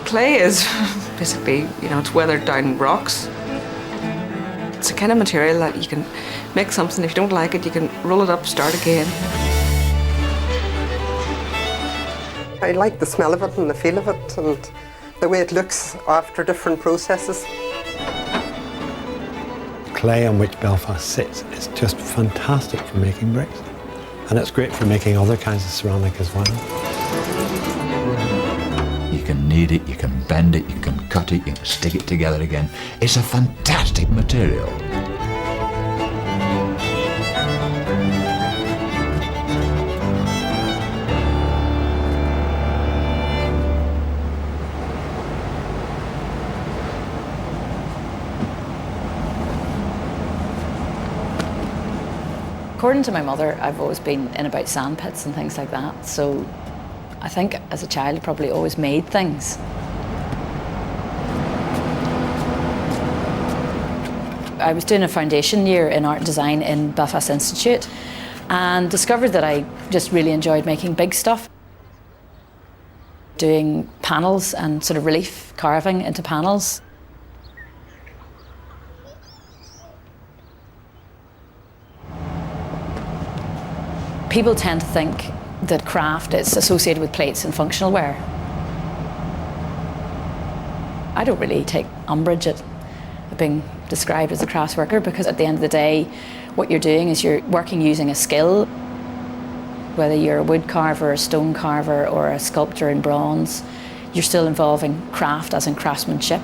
Clay is basically, it's weathered down rocks. It's a kind of material that you can make something. If you don't like it, you can roll it up, start again. I like the smell of it and the feel of it and the way it looks after different processes. Clay on which Belfast sits is just fantastic for making bricks. And it's great for making other kinds of ceramic as well. You can knead it, you can bend it, you can cut it, you can stick it together again. It's a fantastic material. According to my mother, I've always been in about sand pits and things like that, so I think as a child I probably always made things. I was doing a foundation year in art and design in Belfast Institute and discovered that I just really enjoyed making big stuff. Doing panels and sort of relief carving into panels. People tend to think that craft is associated with plates and functional wear. I don't really take umbrage at being described as a crafts worker, because at the end of the day, what you're doing is you're working using a skill. Whether you're a wood carver, a stone carver, or a sculptor in bronze, you're still involving craft as in craftsmanship.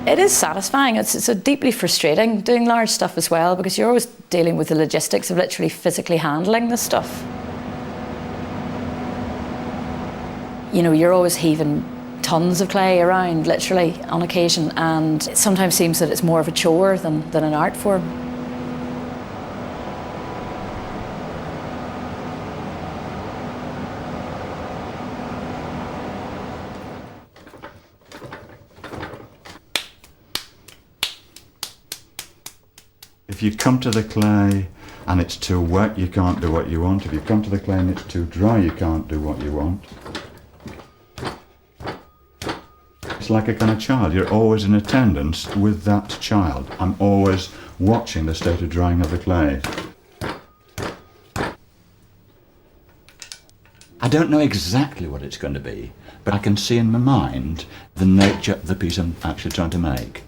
It is satisfying. It's so deeply frustrating doing large stuff as well, because you're always dealing with the logistics of literally physically handling the stuff. You're always heaving tons of clay around, literally, on occasion, and it sometimes seems that it's more of a chore than an art form. If you come to the clay and it's too wet, you can't do what you want. If you come to the clay and it's too dry, you can't do what you want. It's like a kind of child. You're always in attendance with that child. I'm always watching the state of drying of the clay. I don't know exactly what it's going to be, but I can see in my mind the nature of the piece I'm actually trying to make.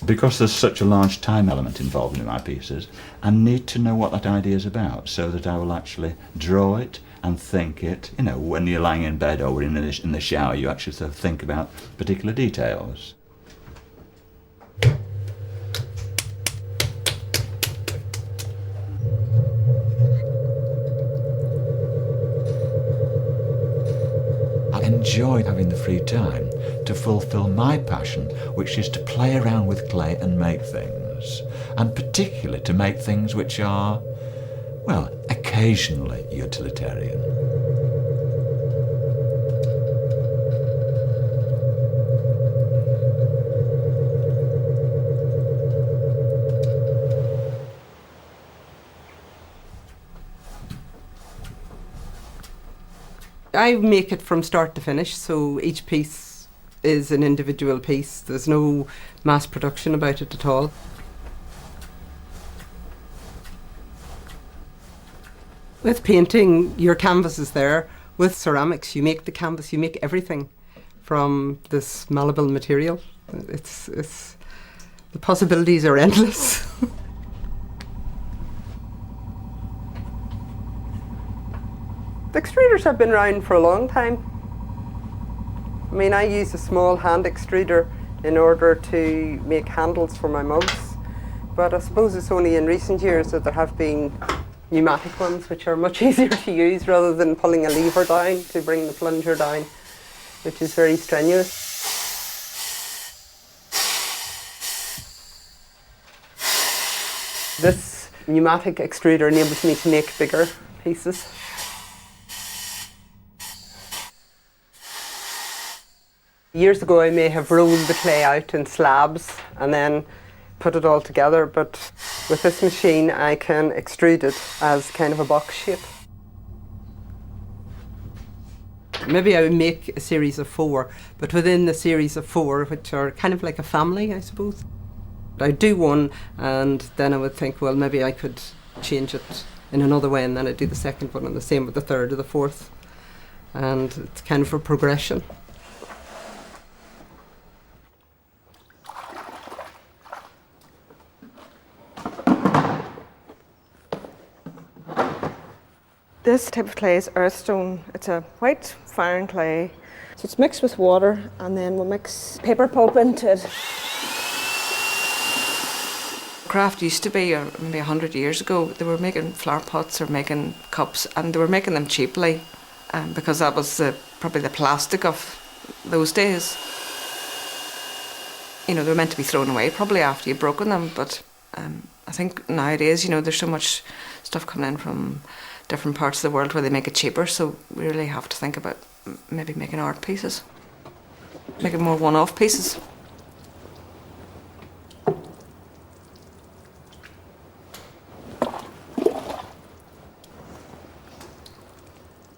Because there's such a large time element involved in my pieces, I need to know what that idea is about, so that I will actually draw it and think it. When you're lying in bed or in the shower, you actually sort of think about particular details. I enjoy having the free time to fulfill my passion, which is to play around with clay and make things, and particularly to make things which are, well, occasionally utilitarian. I make it from start to finish, so each piece is an individual piece. There's no mass production about it at all. With painting, your canvas is there. With ceramics, you make the canvas, you make everything from this malleable material. It's the possibilities are endless. The extruders have been around for a long time. I use a small hand extruder in order to make handles for my mugs, but I suppose it's only in recent years that there have been pneumatic ones, which are much easier to use rather than pulling a lever down to bring the plunger down, which is very strenuous. This pneumatic extruder enables me to make bigger pieces. Years ago I may have rolled the clay out in slabs and then put it all together, but with this machine I can extrude it as kind of a box shape. Maybe I would make a series of 4, but within the series of 4, which are kind of like a family, I suppose, I'd do one and then I would think, well, maybe I could change it in another way, and then I'd do the second one and the same with the third or the fourth. And it's kind of a progression. This type of clay is earthstone. It's a white fine clay. So it's mixed with water, and then we'll mix paper pulp into it. Craft used to be, or maybe 100 years ago, they were making flower pots or making cups, and they were making them cheaply because that was probably the plastic of those days. You know, they were meant to be thrown away probably after you'd broken them, but I think nowadays, you know, there's so much stuff coming in from different parts of the world where they make it cheaper, so we really have to think about maybe making art pieces, making more one-off pieces.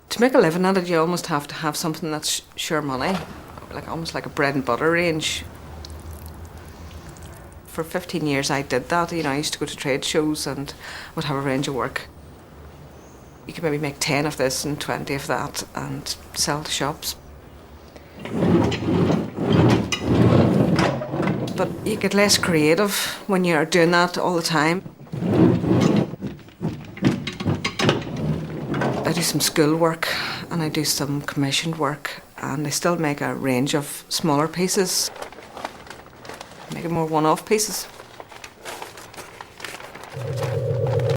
To make a living at it, you almost have to have something that's sure money, like almost like a bread and butter range. For 15 years I did that. You know, I used to go to trade shows and would have a range of work. You could maybe make 10 of this and 20 of that and sell to shops. But you get less creative when you're doing that all the time. I do some school work and I do some commissioned work, and I still make a range of smaller pieces, making more one-off pieces.